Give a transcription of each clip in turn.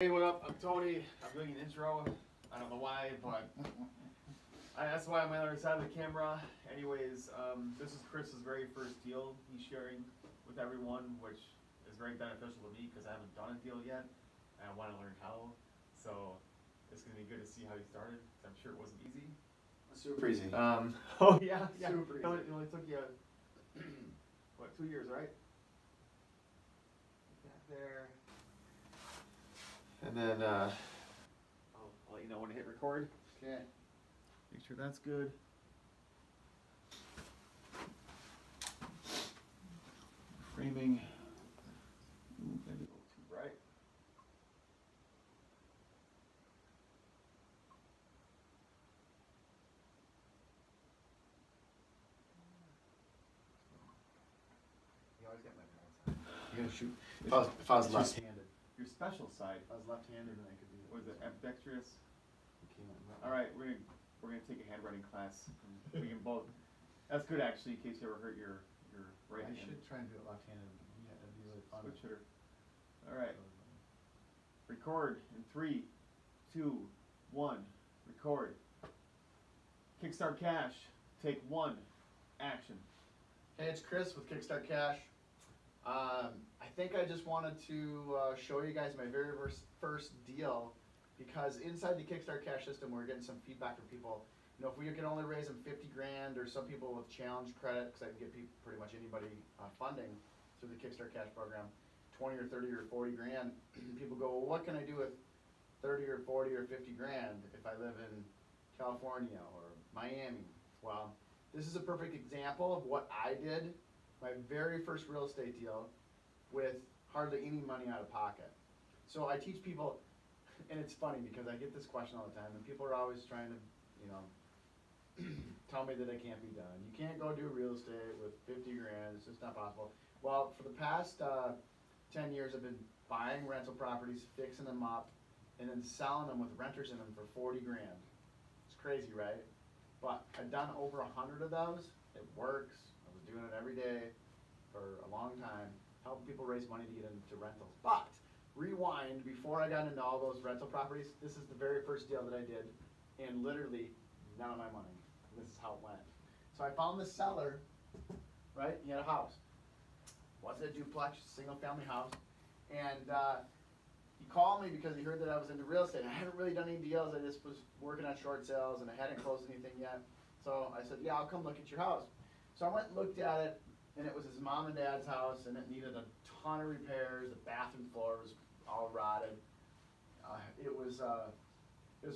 Hey, what up? I'm Tony. I'm doing an intro. I don't know why, but that's why I'm on the other side of the camera. Anyways, this is Chris's very first deal he's sharing with everyone, which is very beneficial to me because I haven't done a deal yet, and I want to learn how. So it's gonna be good to see how he started. 'Cause I'm sure it wasn't easy. Super easy. Oh yeah, yeah. Super It easy. only took you what, 2 years, right? Got there. And then I'll let you know when to hit record. Okay. Make sure that's good. Framing. Ooh, maybe a little too bright. You always get my parents on. You gotta shoot. If I was left-handed. Your special side. If I was left-handed, then I could do it. Was it ambidextrous? You can't. Alright, we're gonna take a handwriting class. We can both. That's good actually, in case you ever hurt your right I hand. should try and do it left-handed. Yeah, that'd be really fun. Switch hitter. Alright. Record in 3, 2, 1. Record. Kickstart Cash. Take 1. Action. Hey, it's Chris with Kickstart Cash. I think I just wanted to show you guys my very first deal, because inside the Kickstart Cash system, we're getting some feedback from people. You know, if we can only raise them 50 grand, or some people with challenge credit, because I can get people, pretty much anybody funding through the Kickstart Cash program, 20 or 30 or 40 grand. People go, well, what can I do with 30 or 40 or 50 grand if I live in California or Miami? Well, this is a perfect example of what I did, my very first real estate deal, with hardly any money out of pocket. So I teach people, and it's funny because I get this question all the time, and people are always trying to, you know, tell me that it can't be done. You can't go do real estate with 50 grand, it's just not possible. Well, for the past 10 years, I've been buying rental properties, fixing them up, and then selling them with renters in them for 40 grand. It's crazy, right? But I've done over 100 of those. It works. I was doing it every day for a long time, helping people raise money to get into rentals. But rewind, before I got into all those rental properties, this is the very first deal that I did, and literally none of my money. This is how it went. So I found the seller, right? He had a house. Wasn't a duplex, single family house. And he called me because he heard that I was into real estate. I hadn't really done any deals. I just was working on short sales and I hadn't closed anything yet. So I said, yeah, I'll come look at your house. So I went and looked at it, and it was his mom and dad's house, and it needed a ton of repairs. The bathroom floor was all rotted. It was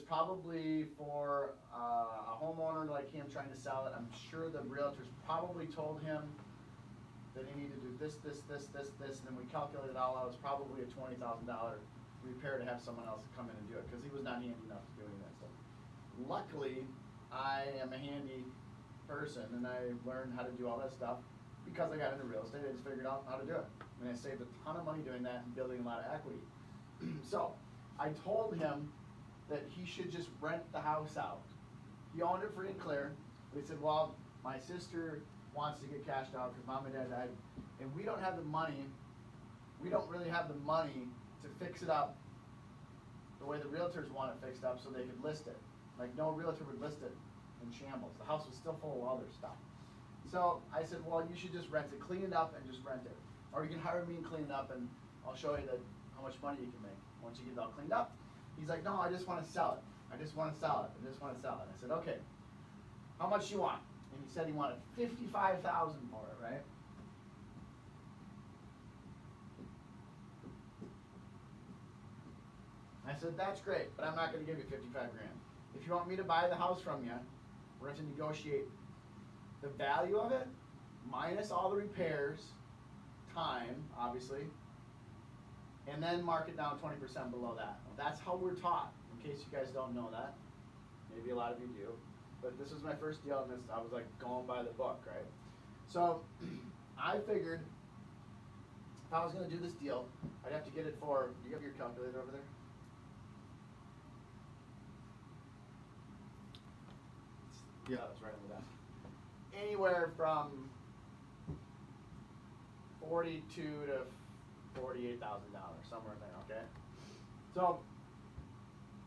probably for a homeowner like him trying to sell it. I'm sure the realtors probably told him that he needed to do this, and then we calculated it all out. It was probably a $20,000 repair to have someone else come in and do it, because he was not handy enough to do any of that stuff. Luckily, I am a handy person, and I learned how to do all that stuff because I got into real estate. I just figured out how to do it, and I saved a ton of money doing that and building a lot of equity. So I told him that he should just rent the house out. He owned it free and clear, but he said, well, my sister wants to get cashed out because mom and dad died, and we don't have the money, we don't really have the money to fix it up the way the realtors want it fixed up so they could list it. Like, no realtor would list it in shambles. The house was still full of other stuff. So I said, well, you should just rent it, clean it up and just rent it. Or you can hire me and clean it up, and I'll show you how much money you can make once you get it all cleaned up. He's like, no, I just want to sell it. I just want to sell it. I just want to sell it. I said, okay, how much do you want? And he said he wanted $55,000 for it, right? I said, that's great, but I'm not going to give you 55 grand. If you want me to buy the house from you, we're going to negotiate the value of it minus all the repairs, time, obviously, and then mark it down 20% below that. That's how we're taught, in case you guys don't know that. Maybe a lot of you do. But this was my first deal, and I was like going by the book, right? So I figured if I was going to do this deal, I'd have to get it for, do you have your calculator over there? Yeah, it's right on the desk. Anywhere from $42,000 to $48,000, somewhere in there, okay? So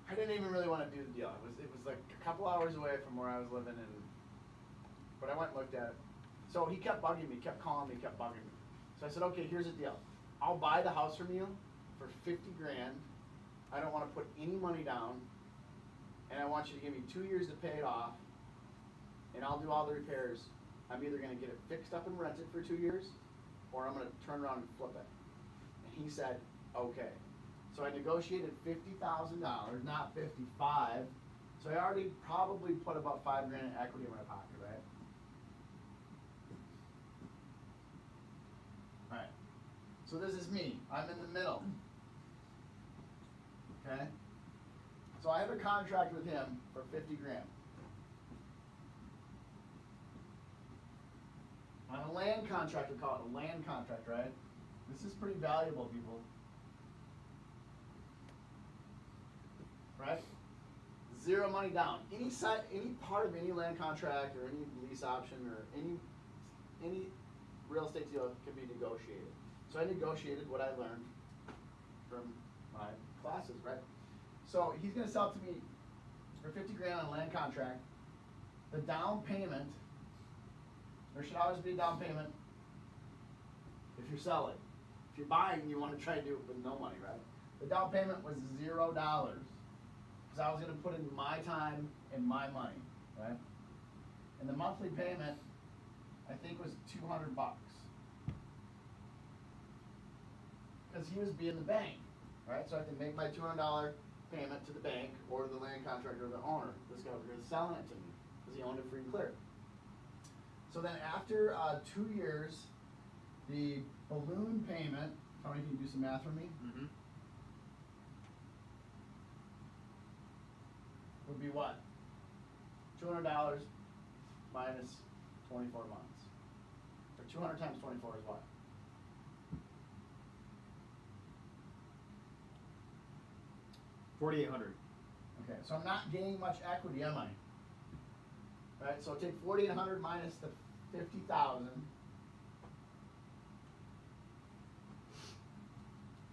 I didn't even really want to do the deal. It was like a couple hours away from where I was living, but I went and looked at it. So he kept bugging me, kept calling me, kept bugging me. So I said, okay, here's the deal. I'll buy the house from you for 50 grand. I don't want to put any money down, and I want you to give me 2 years to pay it off, and I'll do all the repairs. I'm either going to get it fixed up and rent it for 2 years, or I'm going to turn around and flip it. And he said, okay. So I negotiated $50,000, not 55. So I already probably put about 5 grand in equity in my pocket, right? All right. So this is me. I'm in the middle. Okay. So I have a contract with him for 50 grand. On a land contract, we call it a land contract, right? This is pretty valuable, people. Right? Zero money down. Any part of any land contract or any lease option or any real estate deal can be negotiated. So I negotiated what I learned from my classes, right? So he's gonna sell it to me for 50 grand on a land contract. The down payment, there should always be a down payment if you're selling. If you're buying, you want to try to do it with no money, right? The down payment was $0 because I was going to put in my time and my money, right? And the monthly payment, I think, was $200 because he was being the bank, right? So I can make my $200 payment to the bank or the land contractor or the owner. This guy over here is selling it to me because he owned it free and clear. So then after 2 years, the balloon payment, Tony, can you do some math for me? Mm-hmm. Would be what? $200 minus 24 months. Or 200 times 24 is what? $4,800. Okay, so I'm not gaining much equity, am I? Right, so take 4,800 minus the 50,000.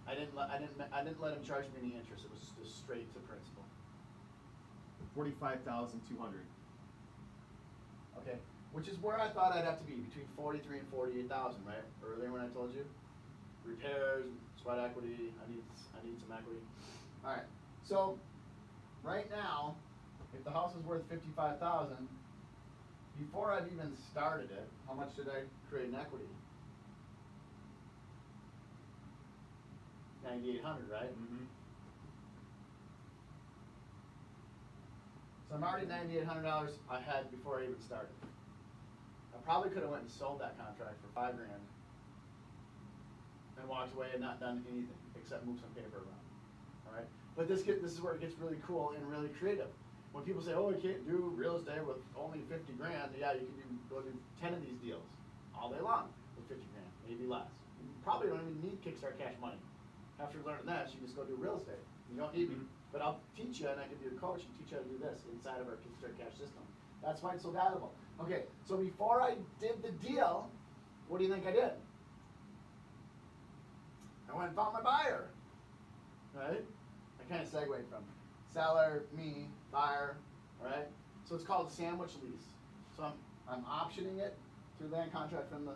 I didn't let him charge me any interest. It was just straight to principal. 45,200. Okay, which is where I thought I'd have to be, between 43 and 48,000, right? Earlier when I told you, repairs, sweat equity. I need some equity. All right, so right now, if the house is worth 55,000, before I've even started it, how much did I create in equity? 9,800, right? Mm-hmm. So I'm already $9,800 ahead before I even started. I probably could have went and sold that contract for 5 grand and walked away and not done anything except move some paper around. All right, but this is where it gets really cool and really creative. When people say, "Oh, you can't do real estate with only 50 grand," yeah, you can go do 10 of these deals all day long with 50 grand, maybe less. You probably don't even need Kickstart Cash money. After learning this, you just go do real estate. You don't need me, but I'll teach you, and I can be a coach and teach you how to do this inside of our Kickstart Cash system. That's why it's so valuable. Okay, so before I did the deal, what do you think I did? I went and found my buyer, right? I kind of segued from seller, me, buyer, all right? So it's called sandwich lease. So I'm optioning it through land contract from the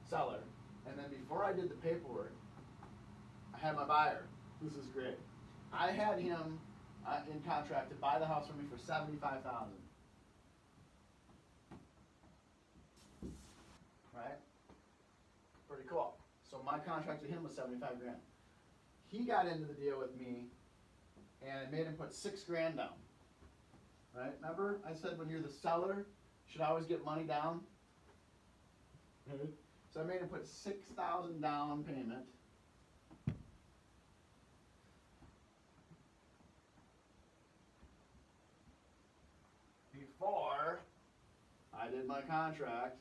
seller, and then before I did the paperwork, I had my buyer. This is great. I had him in contract to buy the house for me for $75,000. Right? Pretty cool. So my contract to him was 75 grand. He got into the deal with me and made him put 6 grand down. Right? Remember I said when you're the seller, you should always get money down? Mm-hmm. So I made him put 6,000 down payment. Before I did my contract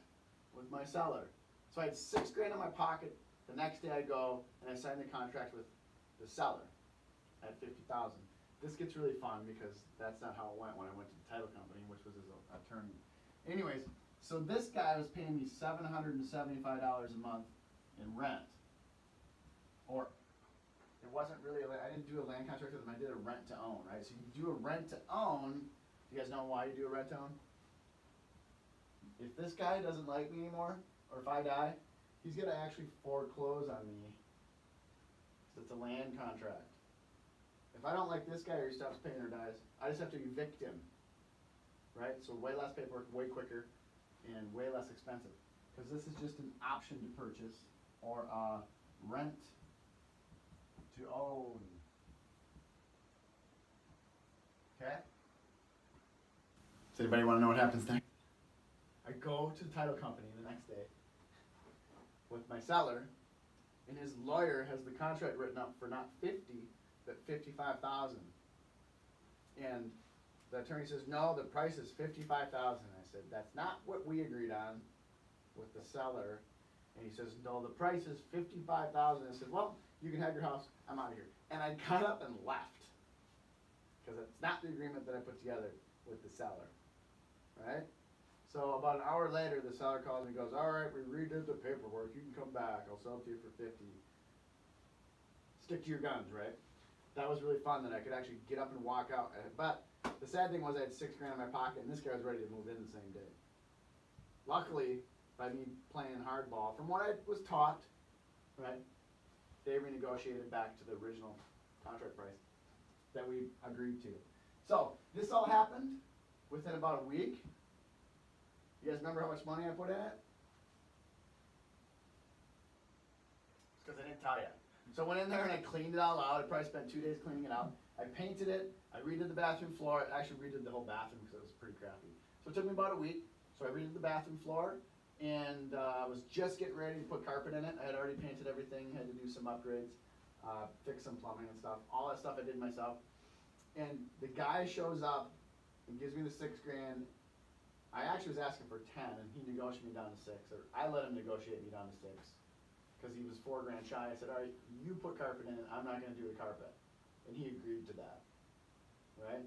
with my seller. So I had 6 grand in my pocket. The next day I go and I sign the contract with the seller at 50,000. This gets really fun because that's not how it went when I went to the title company, which was his attorney. Anyways, so this guy was paying me $775 a month in rent. Or it wasn't really, I didn't do a land contract with them, I did a rent to own, right? So you do a rent to own, you guys know why you do a rent to own? If this guy doesn't like me anymore, or if I die, he's gonna actually foreclose on me. 'Cause it's a land contract. If I don't like this guy or he stops paying or dies, I just have to evict him. Right? So way less paperwork, way quicker, and way less expensive. Because this is just an option to purchase or rent to own. Okay? Does anybody want to know what happens next? I go to the title company the next day with my seller, and his lawyer has the contract written up for not 50, but 55,000. And the attorney says, no, the price is 55,000. I said, that's not what we agreed on with the seller. And he says, no, the price is 55,000. I said, well, you can have your house. I'm out of here. And I got up and left. Because it's not the agreement that I put together with the seller. Right? So about an hour later, the seller calls me and goes, all right, we redid the paperwork. You can come back. I'll sell it to you for 50. Stick to your guns, right? That was really fun that I could actually get up and walk out. But the sad thing was I had $6,000 in my pocket, and this guy was ready to move in the same day. Luckily, by me playing hardball, from what I was taught, right, they renegotiated back to the original contract price that we agreed to. So this all happened within about a week. You guys remember how much money I put in it? It's because I didn't tell you. So I went in there and I cleaned it all out. I probably spent 2 days cleaning it out. I painted it. I redid the bathroom floor. I actually redid the whole bathroom because it was pretty crappy. So it took me about a week. So I redid the bathroom floor, and I was just getting ready to put carpet in it. I had already painted everything. Had to do some upgrades, fix some plumbing and stuff. All that stuff I did myself. And the guy shows up and gives me the $6,000. I actually was asking for 10, and he negotiated me down to 6. Or I let him negotiate me down to 6. Because he was $4,000 shy. I said, all right, you put carpet in, I'm not going to do the carpet. And he agreed to that, right?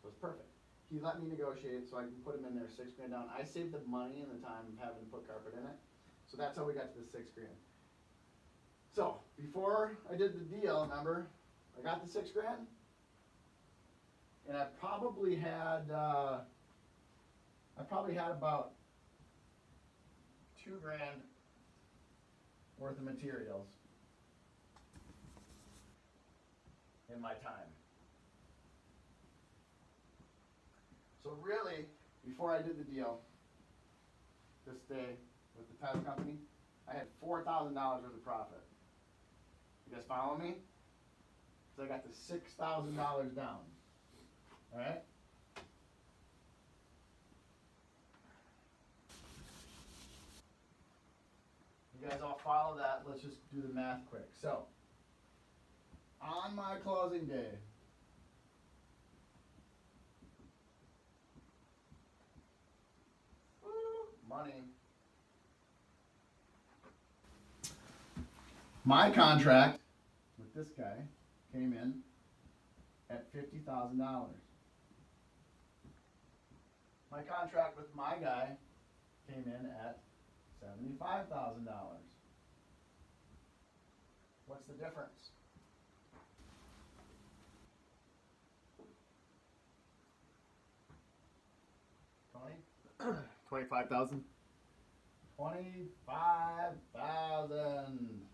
So it's perfect. He let me negotiate so I can put him in there $6,000 down. I saved the money and the time of having to put carpet in it. So that's how we got to the $6,000. So before I did the deal, remember, I got the $6,000, and I probably had about $2,000 worth of materials in my time. So really, before I did the deal, this day with the title company, I had $4,000 worth of profit. You guys follow me? So I got the $6,000 down. All right? You guys all follow that. Let's just do the math quick. So, on my closing day, money. My contract with this guy came in at $50,000. My contract with my guy came in at $75,000. What's the difference? Tony? 25,000. 25,000.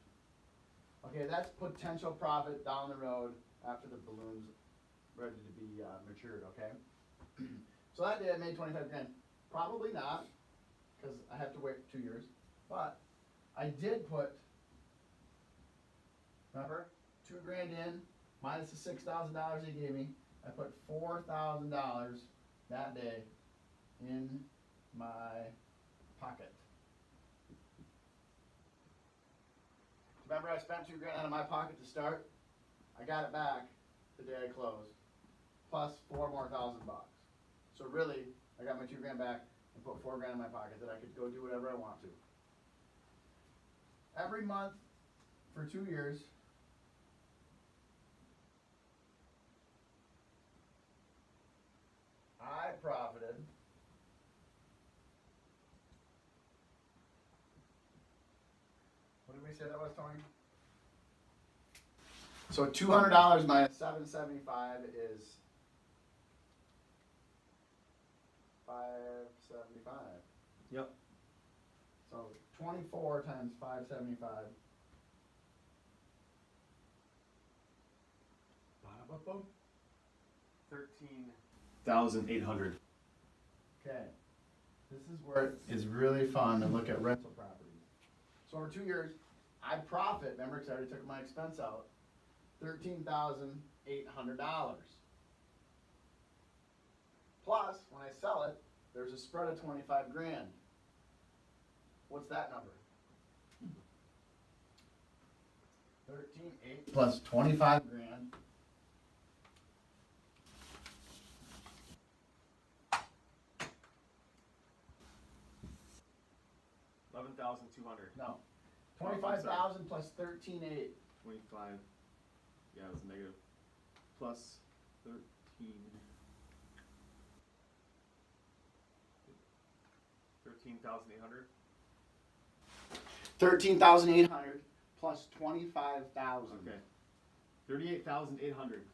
Okay, that's potential profit down the road after the balloon's ready to be matured, okay? So that day I made 25,000. Probably not, because I have to wait 2 years. But I did put, remember, $2,000 in, minus the $6,000 he gave me. I put $4,000 that day in my pocket. Remember, I spent $2,000 out of my pocket to start. I got it back the day I closed, plus $4,000 more. So really, I got my $2,000 back and put $4,000 in my pocket that I could go do whatever I want to. Every month for 2 years, I profited what did we say that was, Tony? So $200 minus $775 is $575. Yep. So 24 times 575. 13,800. Okay, this is where it is really fun to look at rental properties. So over 2 years, I profit, remember, because I already took my expense out, $13,800. Plus, when I sell it, there's a spread of 25 grand. What's that number? 13,800 plus 25 grand. $11,200. No, 25,000 plus 13,800. 25. Yeah, it was negative. Plus 13. 13,800. 13,800 plus 25,000. Okay. 38,800.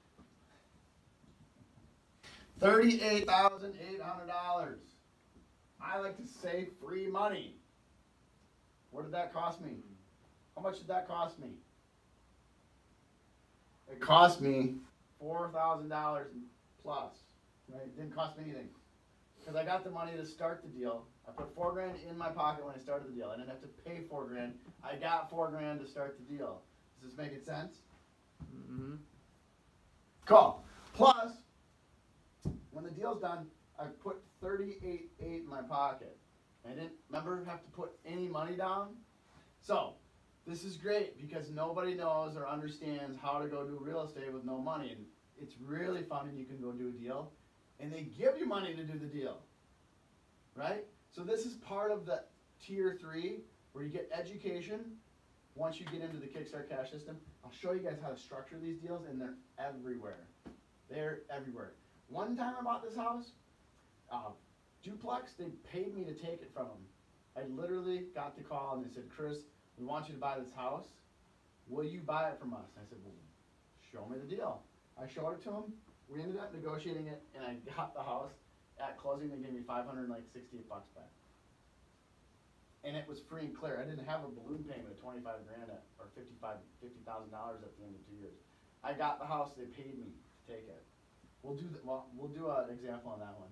$38,800. I like to say free money. What did that cost me? How much did that cost me? It cost me $4,000 plus. Right? It didn't cost me anything. Because I got the money to start the deal. I put $4 grand in my pocket when I started the deal. I didn't have to pay $4 grand. I got $4 grand to start the deal. Does this make sense? Mm-hmm. Cool. Plus, when the deal's done, I put $38,800 in my pocket. I didn't, remember, have to put any money down. So, this is great because nobody knows or understands how to go do real estate with no money. And it's really fun and you can go do a deal. And they give you money to do the deal. Right? So this is part of the tier 3 where you get education once you get into the Kickstart Cash system. I'll show you guys how to structure these deals and they're everywhere. They're everywhere. One time I bought this house, duplex, they paid me to take it from them. I literally got the call and they said, Chris, we want you to buy this house. Will you buy it from us? I said, well, show me the deal. I showed it to them. We ended up negotiating it and I got the house. At closing, they gave me $568 back. And it was free and clear. I didn't have a balloon payment of 25 grand or $50,000 at the end of 2 years. I got the house, they paid me to take it. We'll do an example on that one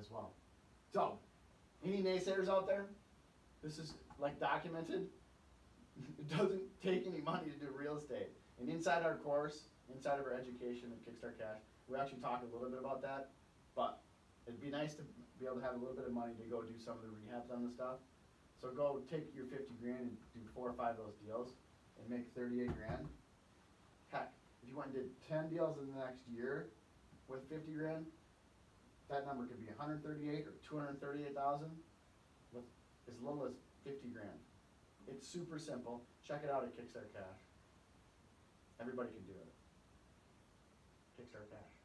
as well. So, any naysayers out there? This is like documented. It doesn't take any money to do real estate. And inside our course, inside of our education at Kickstart Cash, we actually talk a little bit about that. But it'd be nice to be able to have a little bit of money to go do some of the rehabs on the stuff. So go take your 50 grand and do 4 or 5 of those deals and make 38 grand. Heck, if you went and did 10 deals in the next year with 50 grand, that number could be 138 or 238,000 with as little as 50 grand. It's super simple. Check it out at Kickstart Cash. Everybody can do it. Kickstart Cash.